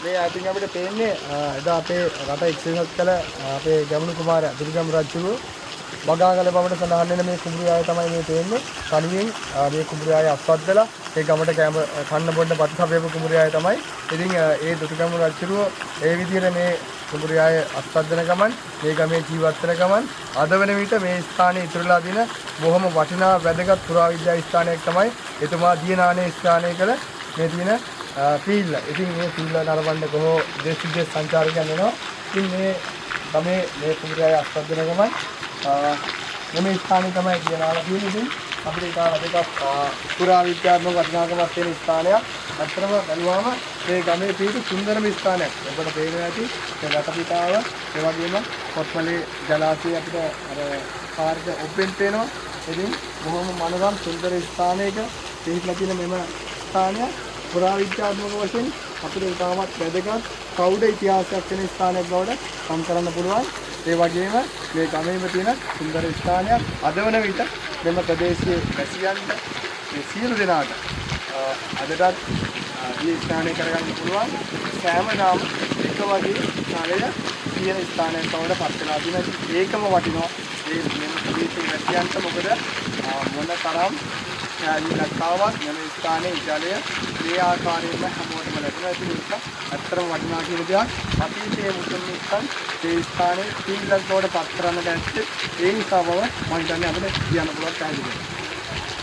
මේ අතින් අපිට පේන්නේ එදා අපේ රට එක්සේසත් කළ අපේ ගැමුණු කුමාරයා දුර්ගම් රජුගේ වගාගල බවට සඳහන් වෙන මේ කුඹුරාය තමයි මේ පේන්නේ. තනියෙන් මේ කුඹුරාය අස්වද්දලා ඒ ගමට කන්න බොන්න ප්‍රතිසභාවක කුඹුරාය තමයි. ඉතින් ඒ දුර්ගම් රජුගේ ඒ විදිහට මේ කුඹුරාය අස්වද්දන ගමන් මේ ගමේ ජීවත් වෙන ගමන් අද වෙන විට මේ ස්ථානයේ ඉතුරුලා දින බොහොම වටිනා වැදගත් පුරාවිද්‍යා ස්ථානයක් තමයි එතුමා දියනානේ ස්ථානය කළ මේ තියෙන පීල්ල. ඉතින් මේ පීල්ල නරඹන්න කොහොම දේශ විදේශ සංචාරකයන් එනවා. ඉතින් මේ ගමේ මේ කුඹුරාය අස්වද්දන ගමන් මේ ස්ථානය තමයි කියනවා කියන්නේ. ඉතින් අපිට ඒක වැදගත් පුරාවිද්‍යාත්මක වටිනාකමක් තියෙන ස්ථානයක්. අත්‍තරම බලුවාම මේ ගමේ පිහිටි සුන්දරම ස්ථානයක්. ඔබට පේනවා ඇති ඒ රටපිටාව ඒ වගේම කොත්මලේ ජලාශය අපිට අර පාර්ක ඔපෙන් පේනවා. ඉතින් බොහොම මනෝරම සුන්දර ස්ථානයක පිහිටලා තියෙන මෙම ස්ථානය පුරාවිද්‍යාත්මක වශයෙන් අපිට ඉතාමත් වැදගත් ප්‍රෞಢ ඉතිහාසයක් වෙන ස්ථානයක් බවට සම් කරන්න පුළුවන්. ඒ වගේම මේ ගමේම තියෙන සුන්දර ස්ථානයක් අද වන විට මෙම ප්‍රදේශයේ වැසියන්ට මේ සියලු දෙනාට අදටත් මේ ස්ථානය කරගන්න පුළුවන් සෑමදාම එක වගේ ස්ථානය තියෙන ස්ථානයක් බවට පත් වෙලා තියෙනවා. ඒකම වටිනවා මේ මෙම ප්‍රදේශයේ වැසියන්ට. මොකද මොන තරම් ලක්කාවක් මෙම ස්ථානයේ ජලය මේ ආකාරයෙන්ම හැමෝටම ලැබෙනවා. ඒක ඇත්තටම වටිනා කියන දෙයක්. අතීතයේ මුතුන් මිත්තන් මේ ස්ථානයේ තීලක් බවට පත් කරන්න බැස්සේ ඒ නිසා බව මම හිතන්නේ අපිට කියන්න පුළුවන් කාරණයක්.